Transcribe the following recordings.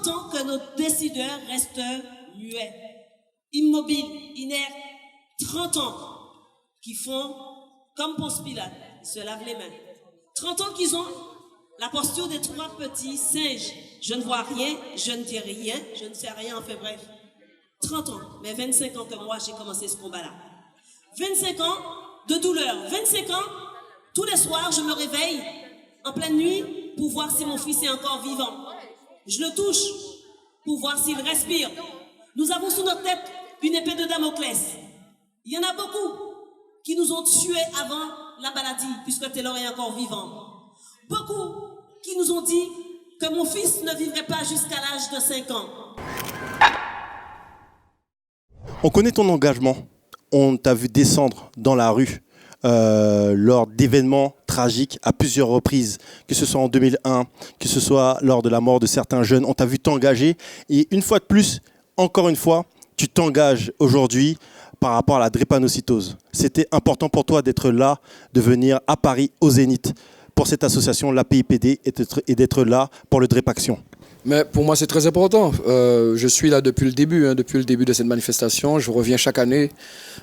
30 ans que nos décideurs restent muets, immobiles, inertes. 30 ans qui font comme Ponce Pilate, ils se lavent les mains. 30 ans qu'ils ont la posture des trois petits singes. Je ne vois rien, je ne dis rien, je ne sais rien, enfin bref. 30 ans, mais 25 ans que moi j'ai commencé ce combat-là. 25 ans de douleur, 25 ans, tous les soirs je me réveille en pleine nuit pour voir si mon fils est encore vivant. Je le touche pour voir s'il respire. Nous avons sous notre tête une épée de Damoclès. Il y en a beaucoup qui nous ont tués avant la maladie, puisque Taylor est encore vivant. Beaucoup qui nous ont dit que mon fils ne vivrait pas jusqu'à l'âge de 5 ans. On connaît ton engagement. On t'a vu descendre dans la rue lors d'événements tragiques à plusieurs reprises, que ce soit en 2001, que ce soit lors de la mort de certains jeunes. On t'a vu t'engager. Et une fois de plus, encore une fois, tu t'engages aujourd'hui par rapport à la drépanocytose. C'était important pour toi d'être là, de venir à Paris, au Zénith, pour cette association, l'APIPD, et d'être là pour le Drépaction. Mais pour moi, c'est très important. Je suis là depuis le début de cette manifestation. Je reviens chaque année.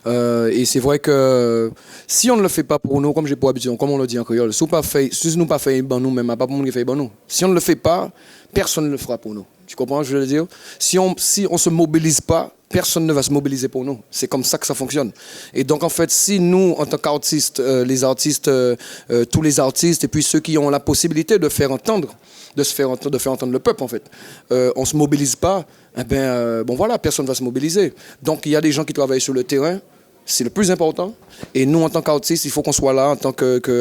Et c'est vrai que si on ne le fait pas pour nous, comme j'ai pour habitude, comme on le dit en créole, si nous ne pas fait pour nous-mêmes, pas pour nous qui fait pour nous. Si on ne le fait pas, personne ne le fera pour nous. Tu comprends ce que je veux dire? Si on se mobilise pas, personne ne va se mobiliser pour nous. C'est comme ça que ça fonctionne. Et donc, en fait, si nous, en tant qu'artistes, tous les artistes, et puis ceux qui ont la possibilité de faire entendre le peuple, en fait, on ne se mobilise pas, bon voilà, personne ne va se mobiliser. Donc, il y a des gens qui travaillent sur le terrain. C'est le plus important. Et nous, en tant qu'artistes, il faut qu'on soit là,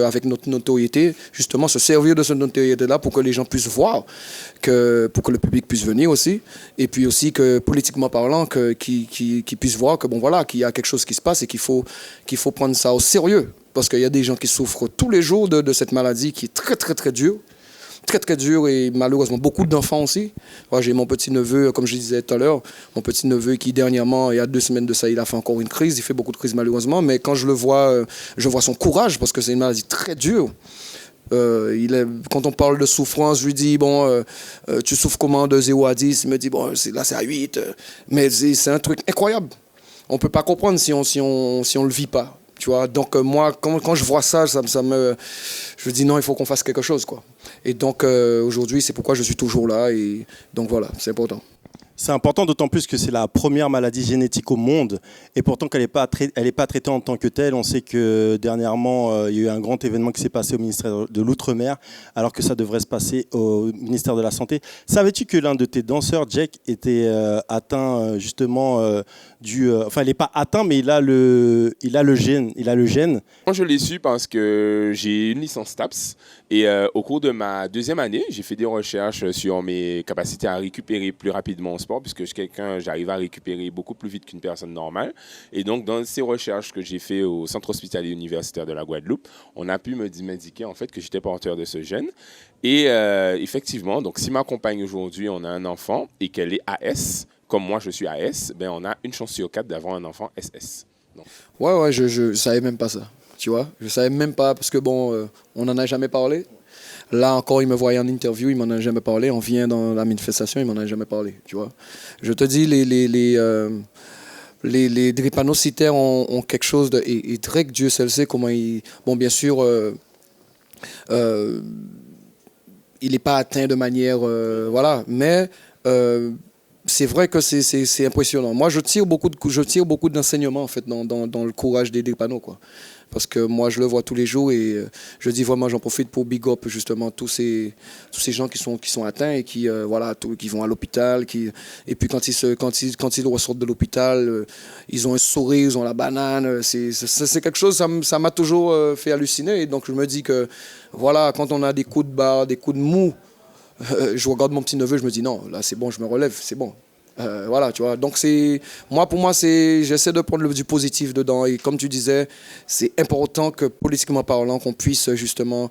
avec notre notoriété, justement, se servir de cette notoriété-là pour que les gens puissent voir, pour que le public puisse venir aussi. Et puis aussi que, politiquement parlant, qu'ils puissent voir que, bon, voilà, qu'il y a quelque chose qui se passe et qu'il faut prendre ça au sérieux. Parce qu'il y a des gens qui souffrent tous les jours de cette maladie qui est très, très, très dure. Très, très dur et malheureusement beaucoup d'enfants aussi. Moi, j'ai mon petit-neveu, comme je disais tout à l'heure, mon petit-neveu qui dernièrement, il y a 2 semaines de ça, il a fait encore une crise. Il fait beaucoup de crises malheureusement, mais quand je le vois, je vois son courage parce que c'est une maladie très dure. Quand on parle de souffrance, je lui dis, bon, tu souffres comment de 0 à 10? Il me dit, bon, là c'est à 8. Mais c'est un truc incroyable. On ne peut pas comprendre si on le vit pas. Tu vois, donc moi, quand je vois ça, je me dis non, il faut qu'on fasse quelque chose, quoi. Et donc aujourd'hui, c'est pourquoi je suis toujours là. Et donc voilà, c'est important. C'est important d'autant plus que c'est la première maladie génétique au monde et pourtant qu'elle n'est pas traitée en tant que telle. On sait que dernièrement, il y a eu un grand événement qui s'est passé au ministère de l'Outre-mer alors que ça devrait se passer au ministère de la Santé. Savais-tu que l'un de tes danseurs, Jack, était atteint justement enfin, il n'est pas atteint, mais il a le gène. Moi, je l'ai su parce que j'ai une licence TAPS et au cours de ma 2e année, j'ai fait des recherches sur mes capacités à récupérer plus rapidement au sport puisque j'arrive à récupérer beaucoup plus vite qu'une personne normale. Et donc, dans ces recherches que j'ai fait au Centre hospitalier universitaire de la Guadeloupe, on a pu m'indiquer en fait que j'étais porteur de ce gène. Et effectivement, donc si ma compagne aujourd'hui, on a un enfant et qu'elle est AS, comme moi je suis AS, ben on a une chance sur 4 d'avoir un enfant SS. Donc. Ouais, je savais même pas ça. Tu vois, je savais même pas parce que bon, on n'en a jamais parlé. Là encore, il me voyait en interview, il m'en a jamais parlé. On vient dans la manifestation, il m'en a jamais parlé. Tu vois, je te dis, les drépanocytaires ont quelque chose de et Drake, Dieu seul sait comment il. Bon, bien sûr, il n'est pas atteint de manière, voilà, mais c'est vrai que c'est impressionnant. Moi, je tire beaucoup d'enseignements en fait dans le courage des drépano, quoi. Parce que moi, je le vois tous les jours et je dis vraiment, j'en profite pour big up justement tous ces gens qui sont atteints et qui qui vont à l'hôpital, et puis quand ils ressortent de l'hôpital, ils ont un sourire, ils ont la banane. C'est quelque chose, ça m'a toujours fait halluciner. Et donc je me dis que voilà, quand on a des coups de barre, des coups de mou, je regarde mon petit neveu, je me dis non, là c'est bon, je me relève, c'est bon. Voilà, tu vois. Donc pour moi, j'essaie de prendre du positif dedans. Et comme tu disais, c'est important que politiquement parlant, qu'on puisse justement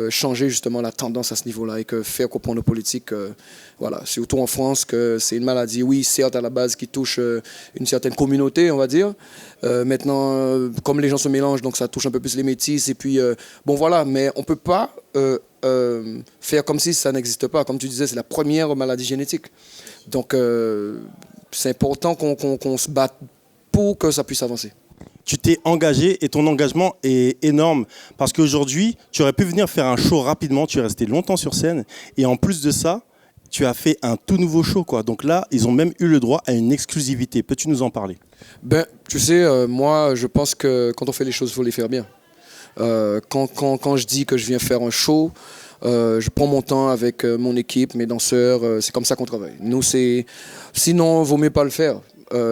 changer justement la tendance à ce niveau-là et que faire comprendre aux politiques, voilà, surtout en France, que c'est une maladie, oui, certes à la base qui touche une certaine communauté, on va dire. Maintenant, comme les gens se mélangent, donc ça touche un peu plus les métis. Et puis, bon voilà, mais on peut pas faire comme si ça n'existe pas. Comme tu disais, c'est la première maladie génétique. Donc, c'est important qu'on se batte pour que ça puisse avancer. Tu t'es engagé et ton engagement est énorme parce qu'aujourd'hui, tu aurais pu venir faire un show rapidement, tu es resté longtemps sur scène et en plus de ça, tu as fait un tout nouveau show, quoi. Donc là, ils ont même eu le droit à une exclusivité. Peux-tu nous en parler? Ben, tu sais, moi, je pense que quand on fait les choses, il faut les faire bien. Quand je dis que je viens faire un show, je prends mon temps avec mon équipe, mes danseurs. C'est comme ça qu'on travaille. Nous, sinon, il vaut mieux pas le faire.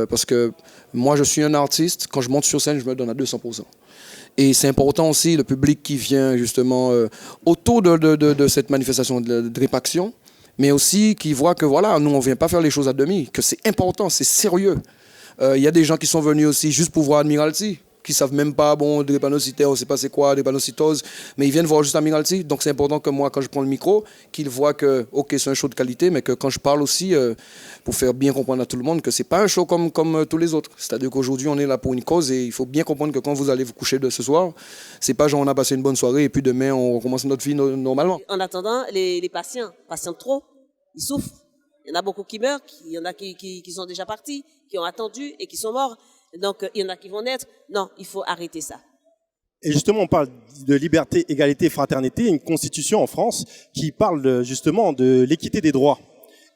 Parce que moi, je suis un artiste. Quand je monte sur scène, je me donne à 200%. Et c'est important aussi, le public qui vient justement autour de cette manifestation de Drip Action, mais aussi qui voit que voilà, nous, on ne vient pas faire les choses à demi, que c'est important, c'est sérieux. Il y a des gens qui sont venus aussi juste pour voir Admiralty, qui ne savent même pas, bon, drépanocytaire, on ne sait pas c'est quoi, drépanocytose, mais ils viennent voir juste Admiralty. Donc c'est important que moi, quand je prends le micro, qu'ils voient que, ok, c'est un show de qualité, mais que quand je parle aussi, pour faire bien comprendre à tout le monde que ce n'est pas un show comme tous les autres. C'est-à-dire qu'aujourd'hui, on est là pour une cause et il faut bien comprendre que quand vous allez vous coucher de ce soir, ce n'est pas genre on a passé une bonne soirée et puis demain, on recommence notre vie normalement. En attendant, les patients trop, ils souffrent. Il y en a beaucoup qui meurent, il y en a qui sont déjà partis, qui ont attendu et qui sont morts. Donc, il y en a qui vont naître. Non, il faut arrêter ça. Et justement, on parle de liberté, égalité, fraternité, une constitution en France qui parle justement de l'équité des droits.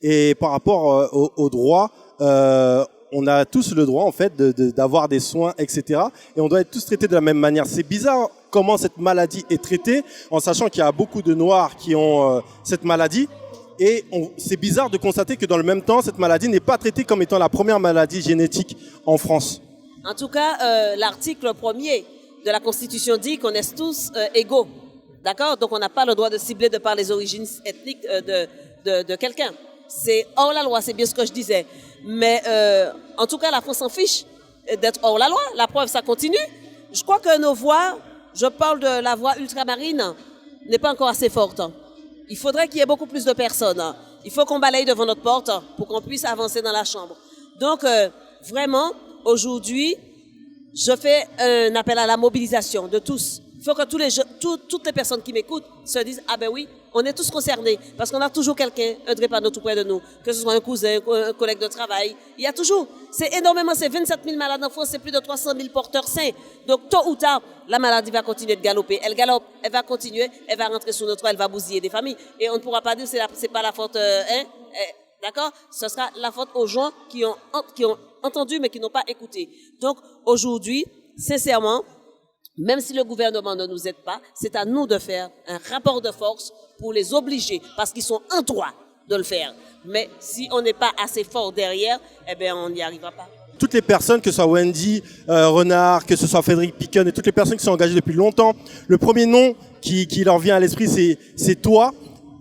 Et par rapport aux droits, on a tous le droit en fait d'avoir des soins, etc. Et on doit être tous traités de la même manière. C'est bizarre comment cette maladie est traitée, en sachant qu'il y a beaucoup de Noirs qui ont cette maladie. Et c'est bizarre de constater que dans le même temps, cette maladie n'est pas traitée comme étant la première maladie génétique en France. En tout cas, l'article 1er de la Constitution dit qu'on est tous égaux. D'accord? Donc on n'a pas le droit de cibler de par les origines ethniques de quelqu'un. C'est hors la loi, c'est bien ce que je disais. Mais en tout cas, la France s'en fiche d'être hors la loi. La preuve, ça continue. Je crois que nos voix, je parle de la voix ultramarine, n'est pas encore assez forte. Il faudrait qu'il y ait beaucoup plus de personnes. Il faut qu'on balaye devant notre porte pour qu'on puisse avancer dans la chambre. Donc, vraiment, aujourd'hui, je fais un appel à la mobilisation de tous. Il faut que toutes les personnes qui m'écoutent se disent « Ah ben oui, on est tous concernés. » Parce qu'on a toujours quelqu'un, un drépano tout près de nous. Que ce soit un cousin, un collègue de travail. Il y a toujours. C'est énormément, c'est 27 000 malades en France, c'est plus de 300 000 porteurs sains. Donc tôt ou tard, la maladie va continuer de galoper. Elle galope, elle va continuer, elle va rentrer sous notre toit, elle va bousiller des familles. Et on ne pourra pas dire que c'est pas la faute, d'accord? Ce sera la faute aux gens qui ont entendu mais qui n'ont pas écouté. Donc aujourd'hui, sincèrement, même si le gouvernement ne nous aide pas, c'est à nous de faire un rapport de force pour les obliger, parce qu'ils sont en droit de le faire. Mais si on n'est pas assez fort derrière, eh bien, on n'y arrivera pas. Toutes les personnes, que ce soit Wendy, Renard, que ce soit Frédéric Picken et toutes les personnes qui sont engagées depuis longtemps, le premier nom qui leur vient à l'esprit, c'est toi,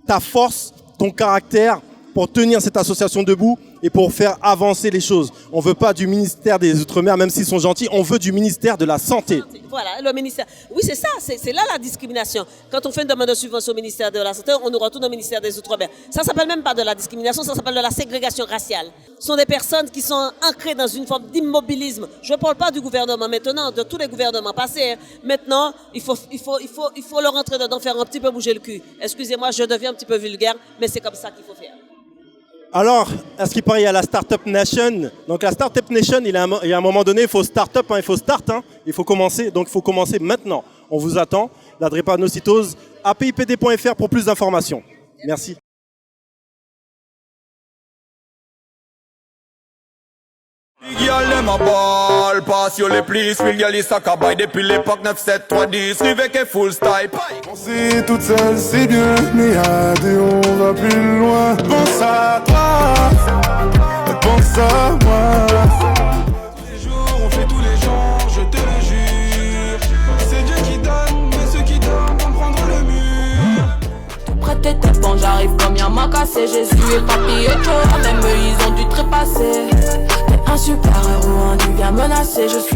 ta force, ton caractère pour tenir cette association debout et pour faire avancer les choses. On ne veut pas du ministère des Outre-mer, même s'ils sont gentils, on veut du ministère de la Santé. Voilà, le ministère. Oui, c'est ça, c'est là la discrimination. Quand on fait une demande de subvention au ministère de la Santé, on nous retourne au ministère des Outre-mer. Ça ne s'appelle même pas de la discrimination, ça s'appelle de la ségrégation raciale. Ce sont des personnes qui sont ancrées dans une forme d'immobilisme. Je ne parle pas du gouvernement maintenant, de tous les gouvernements passés. Maintenant, il faut leur rentrer dedans, faire un petit peu bouger le cul. Excusez-moi, je deviens un petit peu vulgaire, mais c'est comme ça qu'il faut faire. Alors, à ce qui paraît, il y a la Startup Nation. Donc la Startup Nation, il y a un moment donné, il faut start-up, il faut start, il faut commencer. Donc il faut commencer maintenant. On vous attend. La drépanocytose, apipd.fr pour plus d'informations. Merci. Girl, them a ball, pass you les plis, will girl is a cabay depuis l'époque 9-7-3-10, avec un full style. Penser toute seule c'est bien, mais à deux on va plus loin. Pense à toi, pense à moi. Tous les jours, on fait tous les jours, je te le jure. C'est Dieu qui donne, mais ceux qui donnent vont prendre le mur. Tout près de tes bon, j'arrive comme y'a m'a cassé. Jésus et papy et que même eux ils ont dû trépasser. Un super héros, un dieu bien menacé, je suis